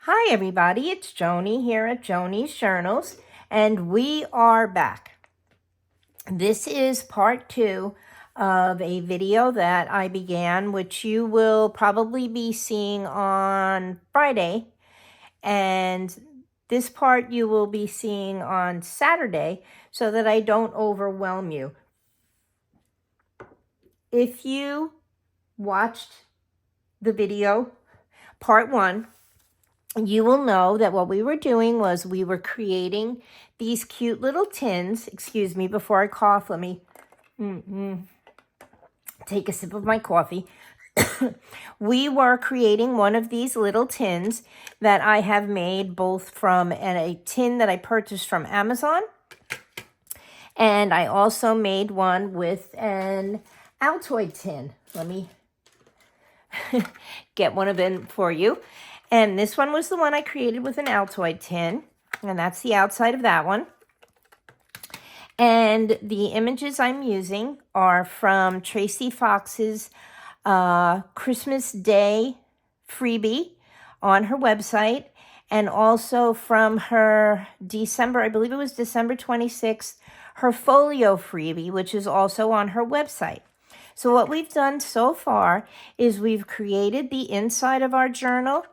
Hi everybody, it's Joni here at Joni's Journals, and we are back. This is part 2 of a video that I began, which you will probably be seeing on Friday, and this part you will be seeing on Saturday so that I don't overwhelm you. If you watched the video, part 1, you will know that what we were doing was we were creating these cute little tins. Excuse me, before I cough, let me take a sip of my coffee. We were creating one of these little tins that I have made both from a tin that I purchased from Amazon, and I also made one with an Altoid tin. Let me get one of them for you. And this one was the one I created with an Altoid tin. And that's the outside of that one. And the images I'm using are from Tracy Fox's Christmas Day freebie on her website. And also from her December, I believe it was December 26th, her folio freebie, which is also on her website. So what we've done so far is we've created the inside of our journal.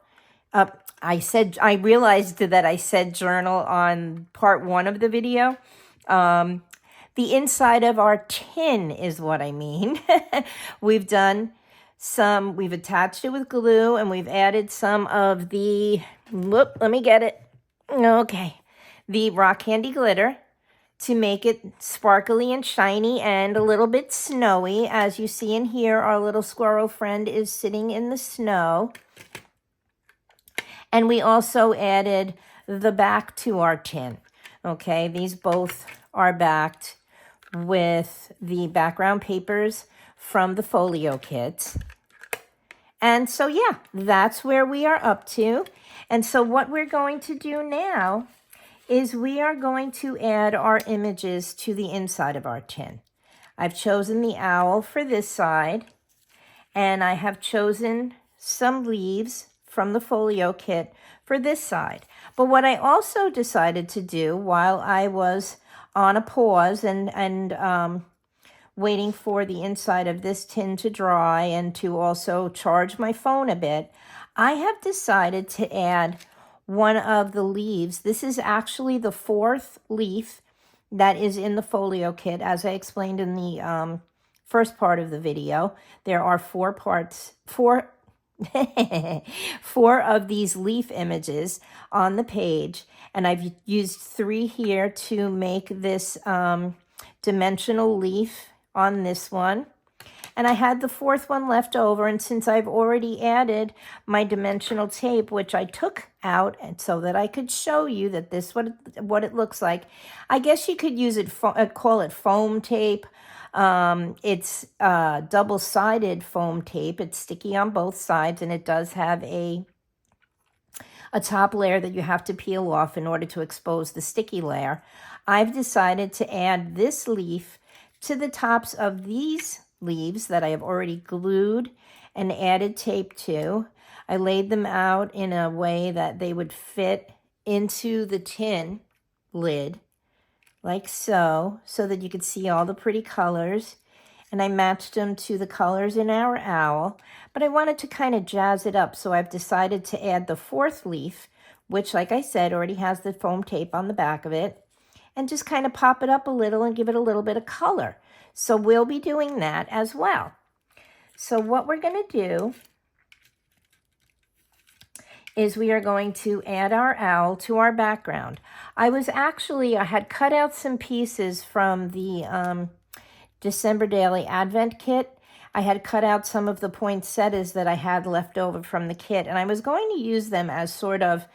I realized that I said journal on part 1 of the video. The inside of our tin is what I mean. We've attached it with glue, and we've added some of the, let me get it. Okay. The rock candy glitter to make it sparkly and shiny and a little bit snowy. As you see in here, our little squirrel friend is sitting in the snow. And we also added the back to our tin. Okay, these both are backed with the background papers from the folio kits. And so, yeah, that's where we are up to. And so what we're going to do now is we are going to add our images to the inside of our tin. I've chosen the owl for this side, and I have chosen some leaves from the folio kit for this side. But what I also decided to do while I was on a pause and waiting for the inside of this tin to dry and to also charge my phone a bit, I have decided to add one of the leaves. This is actually the 4th leaf that is in the folio kit, as I explained in the first part of the video. There are 4 of these leaf images on the page, and I've used 3 here to make this dimensional leaf on this one. And I had the 4th one left over, and since I've already added my dimensional tape, which I took out and so that I could show you that this what it looks like. I guess you could use it, call it foam tape. It's double-sided foam tape. It's sticky on both sides, and it does have a top layer that you have to peel off in order to expose the sticky layer. I've decided to add this leaf to the tops of these leaves that I have already glued and added tape to. I laid them out in a way that they would fit into the tin lid, like so that you could see all the pretty colors. And I matched them to the colors in our owl, but I wanted to kind of jazz it up, so I've decided to add the 4th leaf, which, like I said, already has the foam tape on the back of it, and just kind of pop it up a little and give it a little bit of color. So we'll be doing that as well. So what we're going to do is we are going to add our owl to our background. I had cut out some pieces from the December Daily Advent kit. I had cut out some of the poinsettias that I had left over from the kit, and I was going to use them as sort of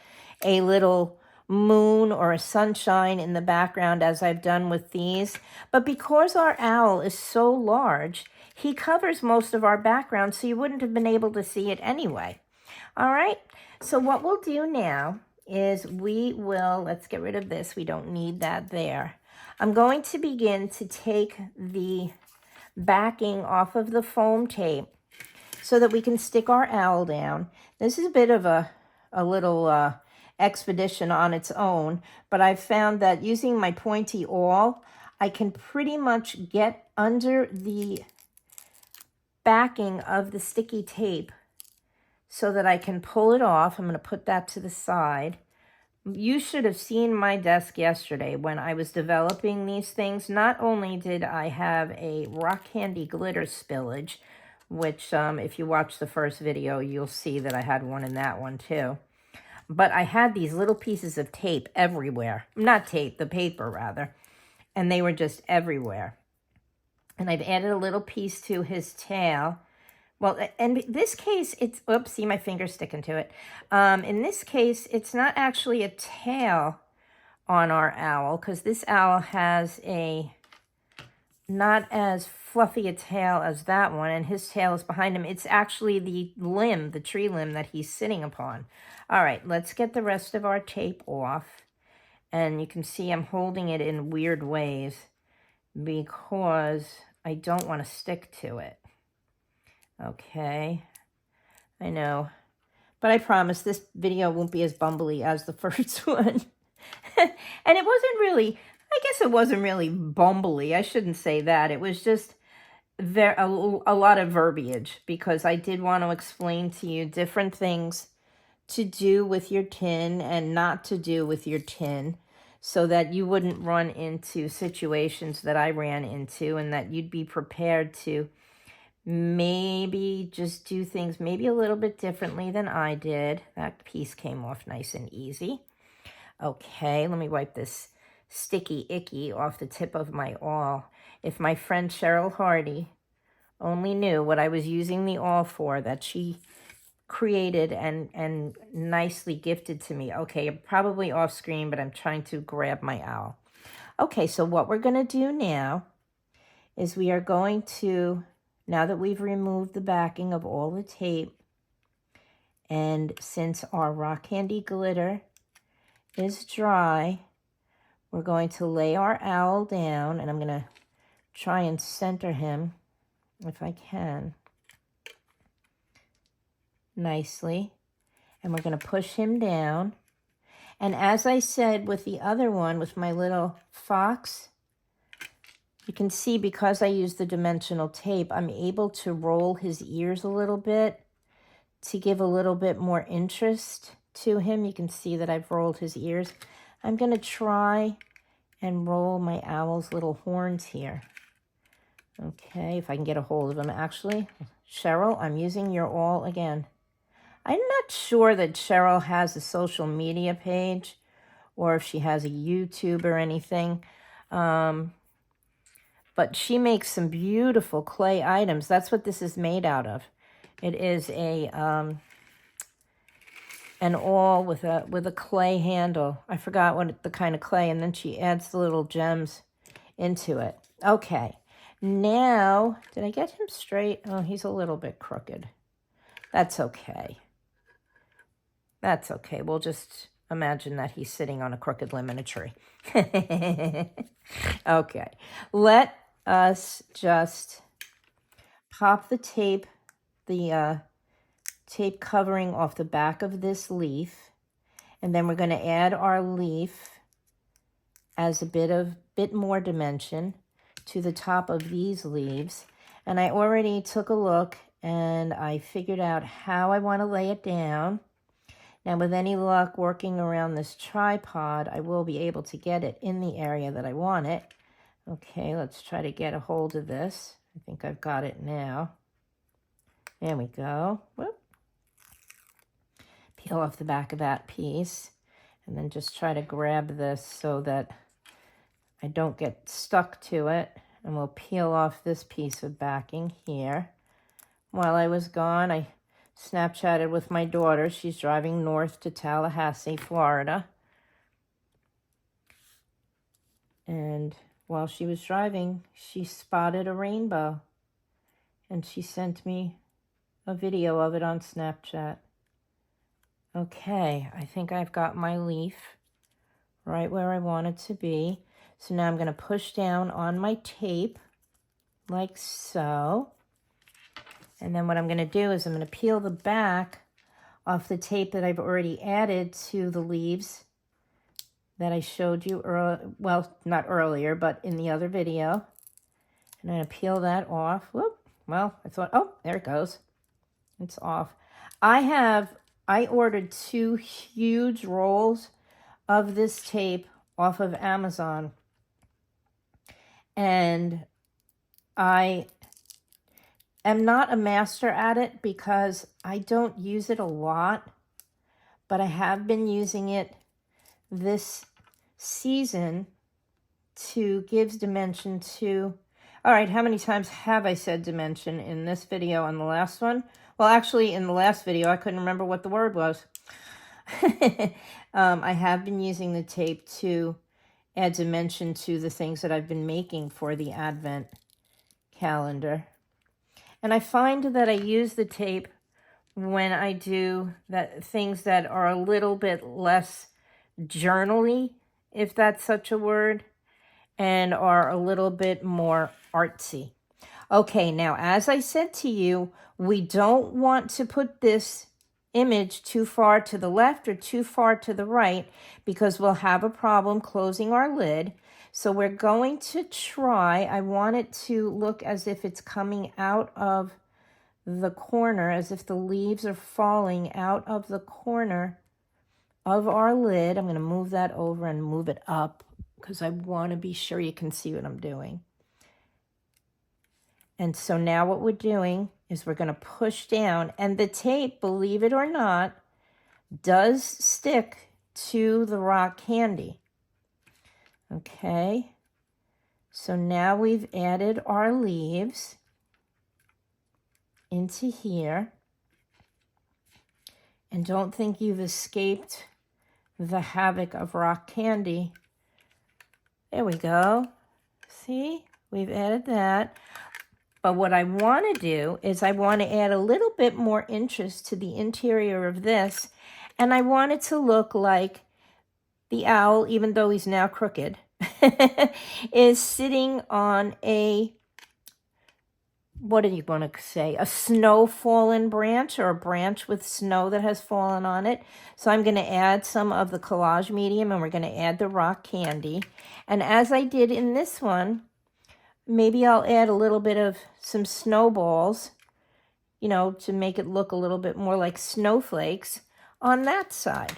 a little moon or a sunshine in the background, as I've done with these. But because our owl is so large, he covers most of our background, so you wouldn't have been able to see it anyway. All right, so what we'll do now is let's get rid of this. We don't need that there. I'm going to begin to take the backing off of the foam tape so that we can stick our owl down. This is a bit of a expedition on its own, but I've found that using my pointy awl, I can pretty much get under the backing of the sticky tape so that I can pull it off. I'm going to put that to the side. You should have seen my desk yesterday when I was developing these things. Not only did I have a rock candy glitter spillage, which if you watch the first video, you'll see that I had one in that one too. But I had these little pieces of tape everywhere. Not tape, the paper rather. And they were just everywhere. And I've added a little piece to his tail. Well, in this case, it's, oops, see my finger sticking to it. In this case, it's not actually a tail on our owl, because this owl has a not as fluffy a tail as that one, and his tail is behind him. It's actually the limb, the tree limb that he's sitting upon. All right, let's get the rest of our tape off. And you can see I'm holding it in weird ways because I don't want to stick to it. Okay, I know, but I promise this video won't be as bumbly as the first one. And it wasn't really, I guess it wasn't really bumbly. I shouldn't say that. It was just a lot of verbiage, because I did want to explain to you different things to do with your tin and not to do with your tin, so that you wouldn't run into situations that I ran into, and that you'd be prepared to maybe just do things maybe a little bit differently than I did. That piece came off nice and easy. Okay, let me wipe this sticky icky off the tip of my awl. If my friend Cheryl Hardy only knew what I was using the awl for, that she created and nicely gifted to me. Okay, I'm probably off screen, but I'm trying to grab my owl. Okay, so what we're going to do now is we are going to, now that we've removed the backing of all the tape, and since our rock candy glitter is dry, we're going to lay our owl down, and I'm going to try and center him if I can nicely, and we're going to push him down. And as I said with the other one, with my little fox, you can see because I use the dimensional tape, I'm able to roll his ears a little bit to give a little bit more interest to him. You can see that I've rolled his ears. I'm going to try and roll my owl's little horns here. Okay, if I can get a hold of him. Actually, Cheryl, I'm using your awl again. I'm not sure that Cheryl has a social media page or if she has a YouTube or anything. But she makes some beautiful clay items. That's what this is made out of. It is an awl with a clay handle. I forgot what the kind of clay, and then she adds the little gems into it. Okay, now, did I get him straight? Oh, he's a little bit crooked. That's okay. That's okay. We'll just imagine that he's sitting on a crooked limb in a tree. Okay, let us just pop the tape, tape covering off the back of this leaf, and then we're going to add our leaf as a bit more dimension to the top of these leaves. And I already took a look and I figured out how I want to lay it down. Now, with any luck working around this tripod, I will be able to get it in the area that I want it. Okay, let's try to get a hold of this. I think I've got it now. There we go. Whoop. Peel off the back of that piece, and then just try to grab this so that I don't get stuck to it. And we'll peel off this piece of backing here. While I was gone, I Snapchatted with my daughter. She's driving north to Tallahassee, Florida. And while she was driving, she spotted a rainbow. And she sent me a video of it on Snapchat. Okay, I think I've got my leaf right where I want it to be. So now I'm going to push down on my tape like so. And then what I'm going to do is I'm going to peel the back off the tape that I've already added to the leaves that I showed you, well, not earlier, but in the other video. And I'm going to peel that off. Whoop. Well, I thought, oh, there it goes. It's off. I ordered 2 huge rolls of this tape off of Amazon. And I am not a master at it because I don't use it a lot, but I have been using it this season to give dimension to. All right, how many times have I said dimension in this video and the last one? Well, actually, in the last video, I couldn't remember what the word was. I have been using the tape to add dimension to the things that I've been making for the Advent calendar. And I find that I use the tape when I do things that are a little bit less journal-y, if that's such a word, and are a little bit more artsy. Okay, now, as I said to you, we don't want to put this image too far to the left or too far to the right because we'll have a problem closing our lid. So we're going to try, I want it to look as if it's coming out of the corner, as if the leaves are falling out of the corner of our lid. I'm going to move that over and move it up because I want to be sure you can see what I'm doing. And so now what we're doing is we're going to push down, and the tape, believe it or not, does stick to the rock candy. Okay, so now we've added our leaves into here. And don't think you've escaped the havoc of rock candy. There we go. See, we've added that. But what I want to do is I want to add a little bit more interest to the interior of this. And I want it to look like the owl, even though he's now crooked, is sitting on a, what do you want to say, a snow fallen branch, or a branch with snow that has fallen on it. So I'm going to add some of the collage medium, and we're going to add the rock candy. And as I did in this one, maybe I'll add a little bit of some snowballs, you know, to make it look a little bit more like snowflakes on that side.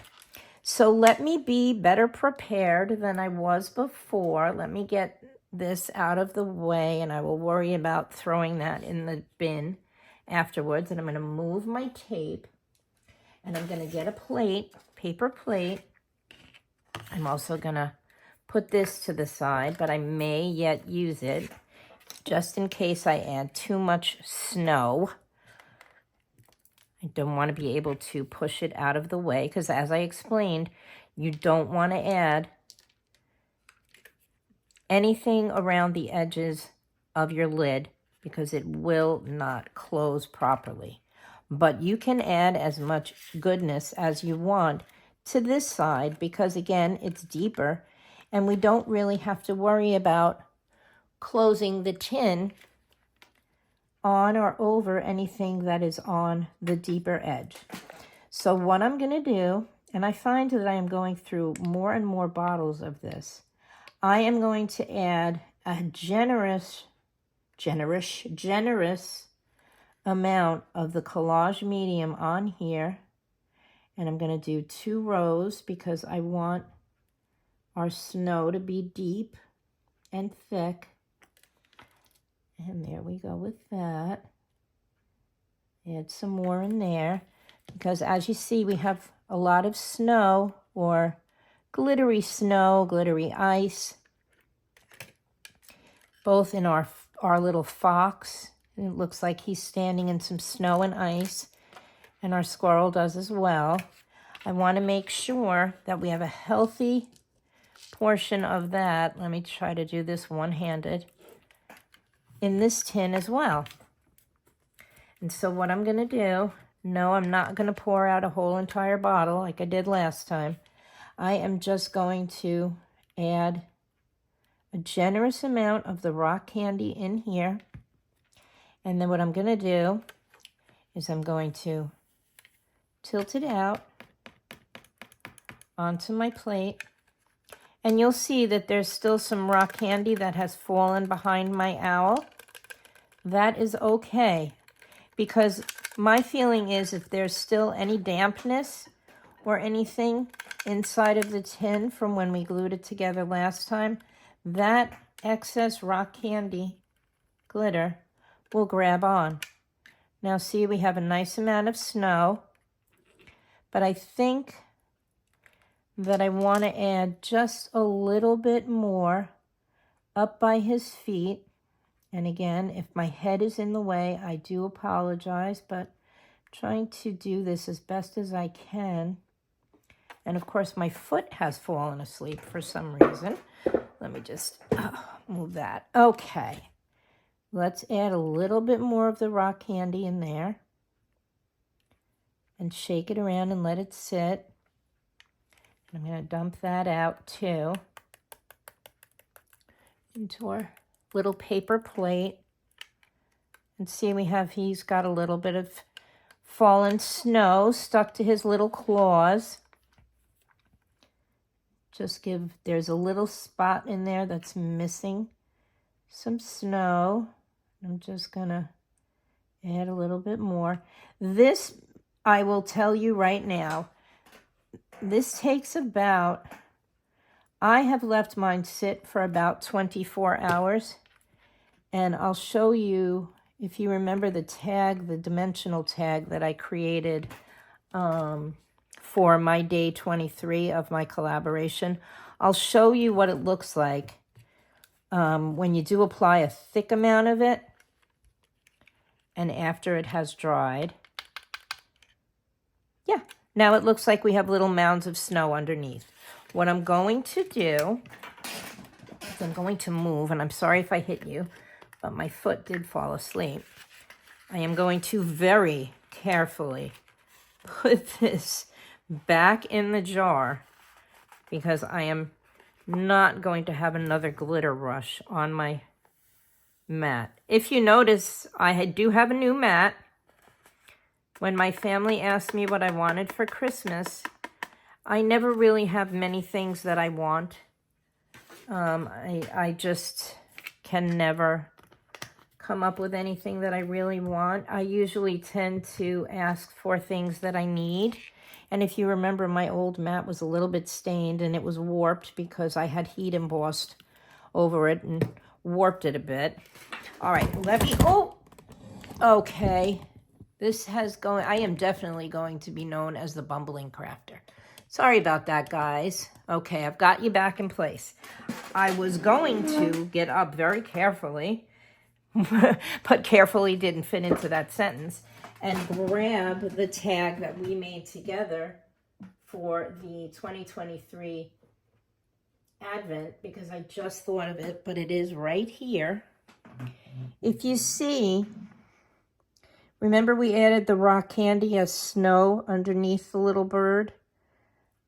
So let me be better prepared than I was before. Let me get this out of the way, and I will worry about throwing that in the bin afterwards. And I'm going to move my tape, and I'm going to get a plate, paper plate. I'm also going to put this to the side, but I may yet use it just in case I add too much snow. I don't want to be able to push it out of the way because, as I explained, you don't want to add anything around the edges of your lid because it will not close properly. But you can add as much goodness as you want to this side because, again, it's deeper and we don't really have to worry about closing the tin on or over anything that is on the deeper edge. So what I'm going to do, and I find that I am going through more and more bottles of this, I am going to add a generous amount of the collage medium on here. And I'm going to do 2 rows because I want our snow to be deep and thick. And there we go with that. Add some more in there because, as you see, we have a lot of snow, or glittery snow, glittery ice, both in our little fox. It looks like he's standing in some snow and ice, and our squirrel does as well. I want to make sure that we have a healthy portion of that. Let me try to do this one-handed in this tin as well. And so what I'm going to do, no, I'm not going to pour out a whole entire bottle like I did last time. I am just going to add a generous amount of the rock candy in here. And then what I'm going to do is I'm going to tilt it out onto my plate. And you'll see that there's still some rock candy that has fallen behind my owl. That is okay, because my feeling is if there's still any dampness or anything inside of the tin from when we glued it together last time, that excess rock candy glitter will grab on. Now see, we have a nice amount of snow, but I think that I want to add just a little bit more up by his feet. And again, if my head is in the way, I do apologize, but I'm trying to do this as best as I can. And of course, my foot has fallen asleep for some reason. Let me just move that. Okay. Let's add a little bit more of the rock candy in there. And shake it around and let it sit. I'm going to dump that out too into our little paper plate. And see, he's got a little bit of fallen snow stuck to his little claws. There's a little spot in there that's missing some snow. I'm just going to add a little bit more. This, I will tell you right now, this takes about, I have left mine sit for about 24 hours. And I'll show you, if you remember the tag, the dimensional tag that I created for my day 23 of my collaboration. I'll show you what it looks like when you do apply a thick amount of it and after it has dried. Yeah. Now it looks like we have little mounds of snow underneath. What I'm going to do is I'm going to move, and I'm sorry if I hit you, but my foot did fall asleep. I am going to very carefully put this back in the jar because I am not going to have another glitter rush on my mat. If you notice, I do have a new mat. When my family asked me what I wanted for Christmas, I never really have many things that I want. I just can never come up with anything that I really want. I usually tend to ask for things that I need. And if you remember, my old mat was a little bit stained and it was warped because I had heat embossed over it and warped it a bit. All right, okay. I am definitely going to be known as the bumbling crafter. Sorry about that, guys. Okay, I've got you back in place. I was going to get up very carefully, but carefully didn't fit into that sentence, and grab the tag that we made together for the 2023 Advent, because I just thought of it, but it is right here. If you see, remember we added the rock candy as snow underneath the little bird?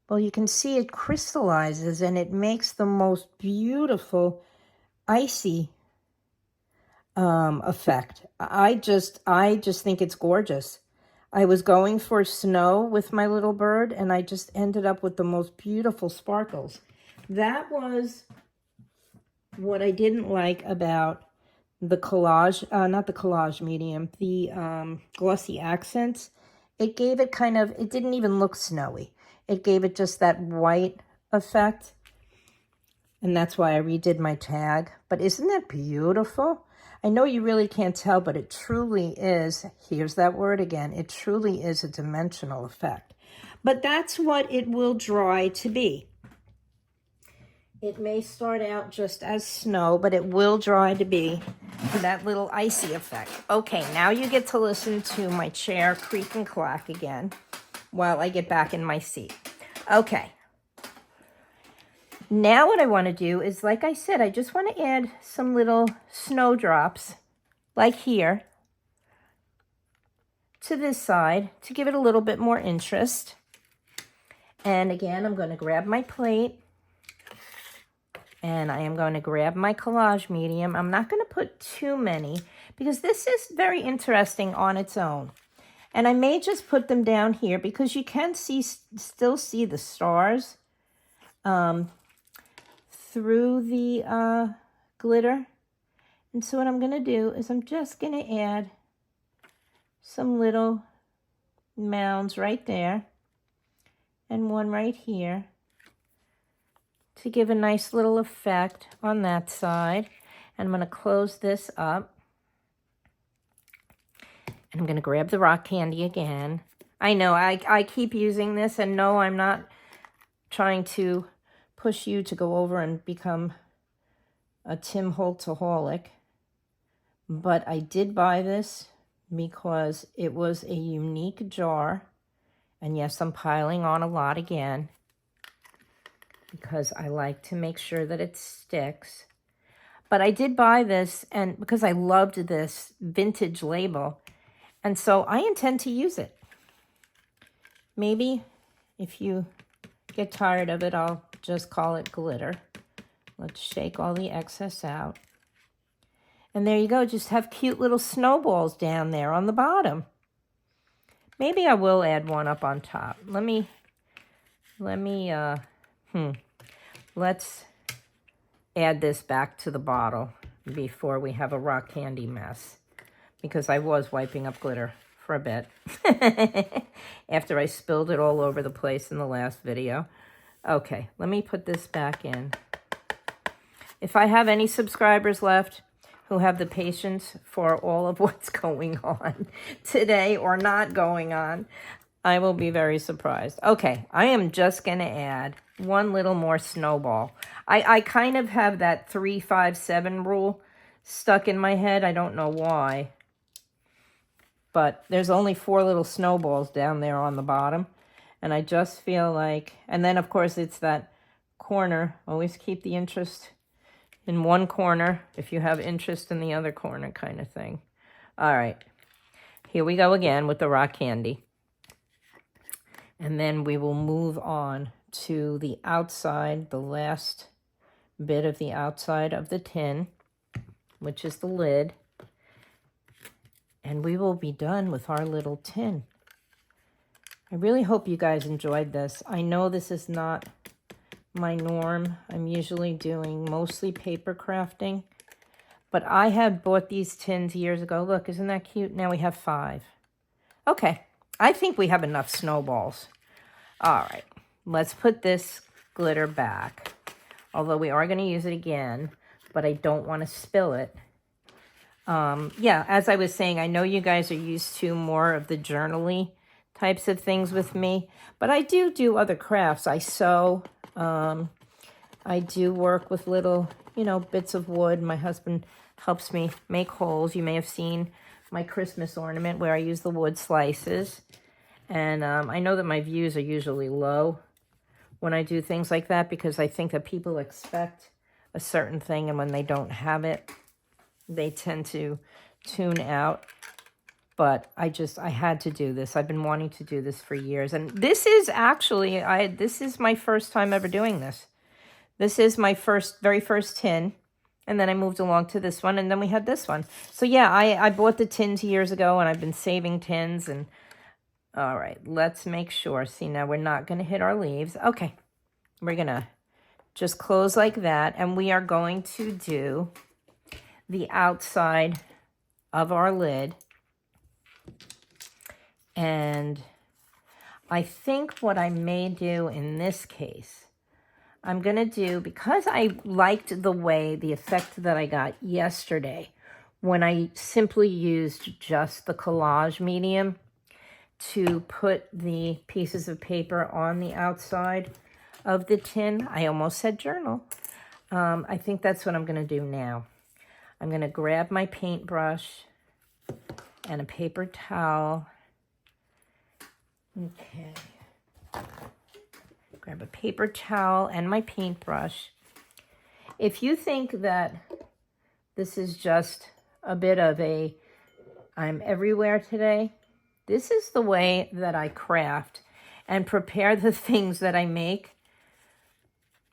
Well, you can see it crystallizes and it makes the most beautiful icy effect. I just think it's gorgeous. I was going for snow with my little bird and I just ended up with the most beautiful sparkles. That was what I didn't like about the collage, not the collage medium, the glossy accents. It gave it it didn't even look snowy. It gave it just that white effect. And that's why I redid my tag. But isn't that beautiful? I know you really can't tell, but it truly is, here's that word again, it truly is a dimensional effect. But that's what it will dry to be. It may start out just as snow, but it will dry to be that little icy effect. Okay, now you get to listen to my chair creak and clack again while I get back in my seat. Okay. Now what I want to do is, like I said, I just want to add some little snowdrops, like here, to this side to give it a little bit more interest. And again, I'm going to grab my plate. And I am going to grab my collage medium. I'm not going to put too many because this is very interesting on its own. And I may just put them down here because you can still see the stars through the glitter. And so what I'm going to do is I'm just going to add some little mounds right there and one right here to give a nice little effect on that side. And I'm going to close this up. And I'm going to grab the rock candy again. I know I keep using this, and no, I'm not trying to push you to go over and become a Tim Holtaholic. But I did buy this because it was a unique jar. And yes, I'm piling on a lot again because I like to make sure that it sticks. But I did buy this and because I loved this vintage label. And so I intend to use it. Maybe if you get tired of it, I'll just call it glitter. Let's shake all the excess out. And there you go, just have cute little snowballs down there on the bottom. Maybe I will add one up on top. Let's add this back to the bottle before we have a rock candy mess. Because I was wiping up glitter for a bit after I spilled it all over the place in the last video. Okay, let me put this back in. If I have any subscribers left who have the patience for all of what's going on today or not going on, I will be very surprised. Okay, I am just going to add one little more snowball. I kind of have that 3, 5, 7 rule stuck in my head. I don't know why. But there's only 4 little snowballs down there on the bottom. And I just feel like, and then of course it's that corner. Always keep the interest in one corner if you have interest in the other corner kind of thing. All right, here we go again with the rock candy. And then we will move on to the outside, the last bit of the outside of the tin, which is the lid. And we will be done with our little tin. I really hope you guys enjoyed this. I know this is not my norm. I'm usually doing mostly paper crafting. But I had bought these tins years ago. Look, isn't that cute? Now we have 5. Okay, I think we have enough snowballs. All right, let's put this glitter back. Although we are going to use it again, but I don't want to spill it. Yeah, as I was saying, I know you guys are used to more of the journaly types of things with me, but I do other crafts. I sew. I do work with little, bits of wood. My husband helps me make holes. You may have seen my Christmas ornament where I use the wood slices. And I know that my views are usually low when I do things like that because I think that people expect a certain thing, and when they don't have it, they tend to tune out. But I had to do this. I've been wanting to do this for years. And this is actually, this is my first time ever doing this. This is my very first tin. And then I moved along to this one, and then we had this one. So yeah, I bought the tins years ago, and I've been saving tins. And all right, let's make sure. See, now we're not going to hit our leaves. Okay, we're going to just close like that. And we are going to do the outside of our lid. And I think what I may do in this case, I'm going to do, because I liked the effect that I got yesterday when I simply used just the collage medium to put the pieces of paper on the outside of the tin. I almost said journal. I think that's what I'm going to do now. I'm going to grab my paintbrush and a paper towel. Okay. Grab a paper towel and my paintbrush. If you think that this is just a bit of I'm everywhere today, this is the way that I craft and prepare the things that I make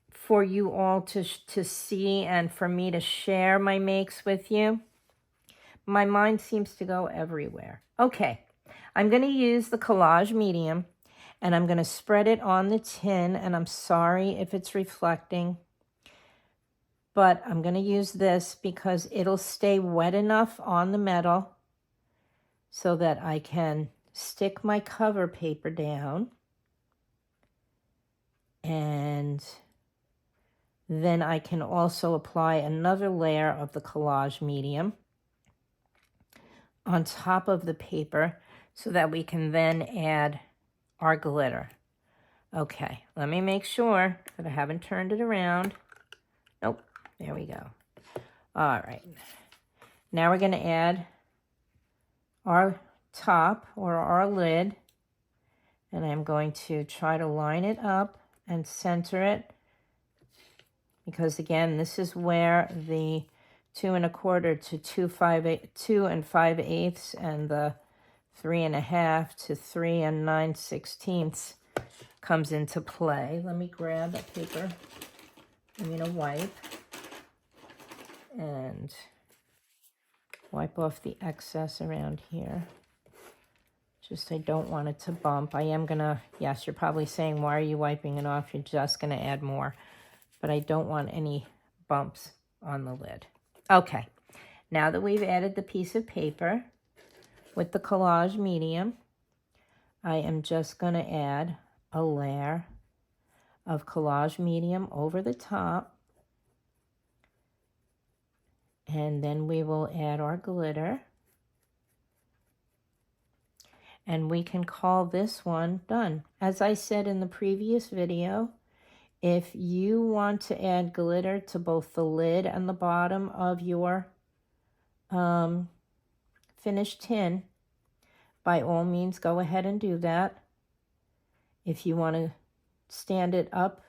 for you all to see and for me to share my makes with you. My mind seems to go everywhere. Okay, I'm going to use the Collage Medium, and I'm going to spread it on the tin, and I'm sorry if it's reflecting, but I'm going to use this because it'll stay wet enough on the metal so that I can stick my cover paper down, and then I can also apply another layer of the Collage Medium on top of the paper so that we can then add our glitter. Okay, let me make sure that I haven't turned it around. Nope, there we go. All right, now we're going to add our top or our lid, and I'm going to try to line it up and center it, because again, this is where the 2 1/4 to 2 5/8 and the 3 1/2 to 3 9/16 comes into play. Let me grab a paper, a wipe, and wipe off the excess around here. Just I don't want it to bump. I am gonna, yes, you're probably saying, why are you wiping it off? You're just gonna add more. But I don't want any bumps on the lid. Okay, now that we've added the piece of paper with the Collage Medium, I am just going to add a layer of Collage Medium over the top, and then we will add our glitter, and we can call this one done. As I said in the previous video, if you want to add glitter to both the lid and the bottom of your finished tin, by all means go ahead and do that. If you want to stand it up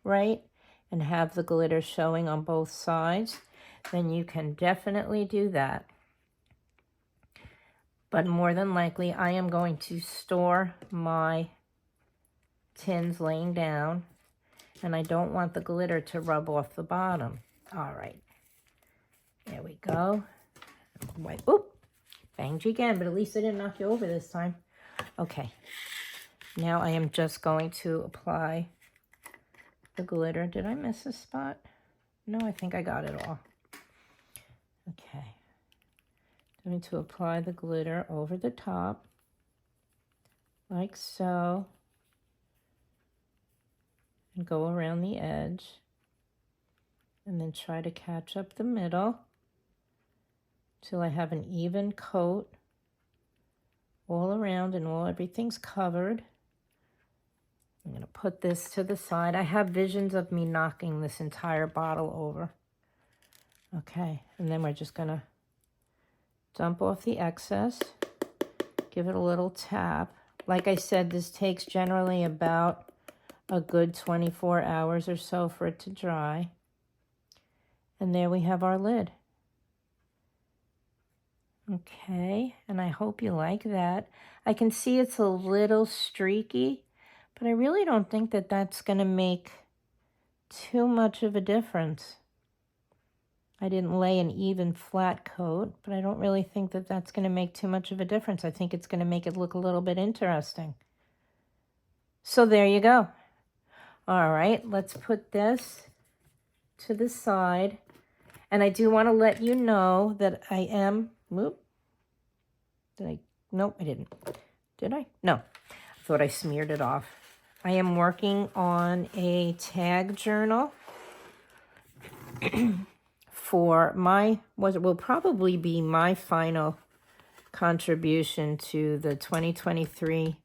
right and have the glitter showing on both sides, then you can definitely do that. But more than likely, I am going to store my tins laying down, and I don't want the glitter to rub off the bottom. All right, there we go. Wipe. Oop, banged you again, but at least I didn't knock you over this time. Okay, now I am just going to apply the glitter. Did I miss a spot? No, I think I got it all. Okay, I'm going to apply the glitter over the top, like so, and go around the edge, and then try to catch up the middle till I have an even coat all around and everything's covered. I'm going to put this to the side. I have visions of me knocking this entire bottle over. Okay, and then we're just going to dump off the excess, give it a little tap. Like I said, this takes generally about a good 24 hours or so for it to dry. And there we have our lid. Okay, and I hope you like that. I can see it's a little streaky, but I really don't think that that's going to make too much of a difference. I didn't lay an even flat coat, but I don't really think that that's going to make too much of a difference. I think it's going to make it look a little bit interesting. So there you go. All right, let's put this to the side. And I do want to let you know that I am, nope, I didn't. Did I? No, I thought I smeared it off. I am working on a tag journal for what will probably be my final contribution to the 2023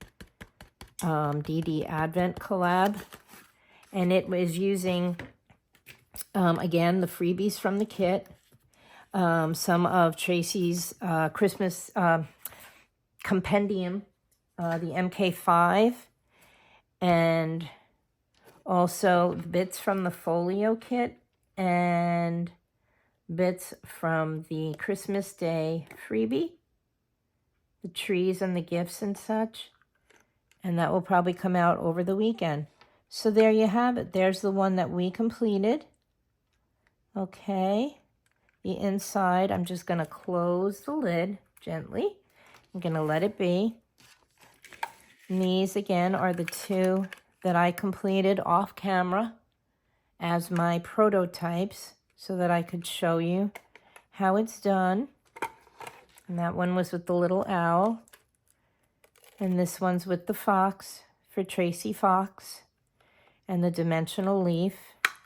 DD Advent collab. And it was using, again, the freebies from the kit, some of Tracy's Christmas compendium, the MK5, and also bits from the folio kit and bits from the Christmas Day freebie, the trees and the gifts and such. And that will probably come out over the weekend. So there you have it. There's the one that we completed. Okay. The inside, I'm just going to close the lid gently. I'm going to let it be. And these, again, are the two that I completed off camera as my prototypes so that I could show you how it's done. And that one was with the little owl. And this one's with the fox for Tracy Fox. And the dimensional leaf.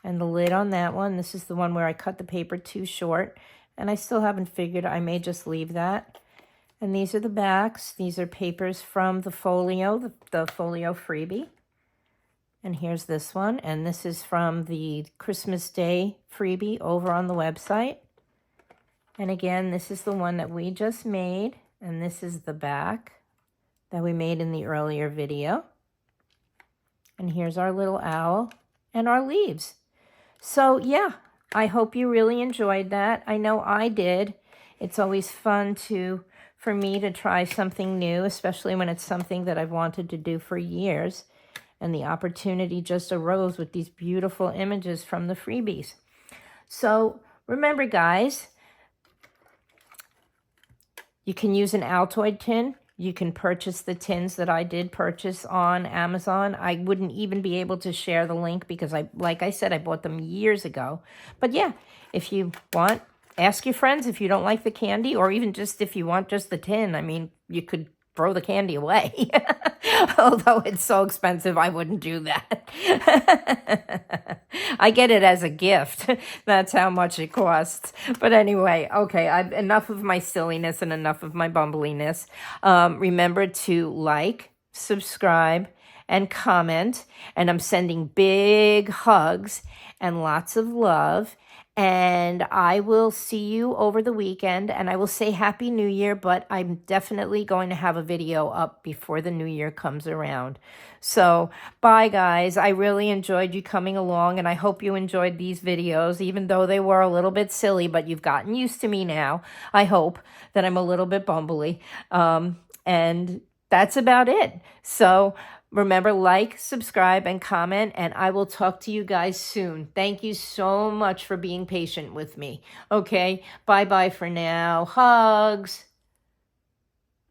And the lid on that one. This is the one where I cut the paper too short. And I still haven't figured, I may just leave that. And these are the backs. These are papers from the folio, the folio freebie. And here's this one. And this is from the Christmas Day freebie over on the website. And again, this is the one that we just made. And this is the back that we made in the earlier video. And here's our little owl and our leaves. So yeah, I hope you really enjoyed that. I know I did. It's always fun for me to try something new, especially when it's something that I've wanted to do for years. And the opportunity just arose with these beautiful images from the freebies. So remember, guys, you can use an Altoid tin. You can purchase the tins that I did purchase on Amazon. I wouldn't even be able to share the link because, like I said, I bought them years ago. But yeah, if you want, ask your friends if you don't like the candy, or even just if you want just the tin. I mean, you could throw the candy away. Although it's so expensive, I wouldn't do that. I get it as a gift. That's how much it costs. But anyway, okay, enough of my silliness and enough of my bumbliness. Remember to like, subscribe, and comment. And I'm sending big hugs and lots of love. And I will see you over the weekend, and I will say Happy New Year, but I'm definitely going to have a video up before the new year comes around. So, bye guys. I really enjoyed you coming along, and I hope you enjoyed these videos, even though they were a little bit silly, but you've gotten used to me now. I hope that I'm a little bit bumbly. And that's about it. So, remember, like, subscribe, and comment, and I will talk to you guys soon. Thank you so much for being patient with me. Okay, bye-bye for now. Hugs.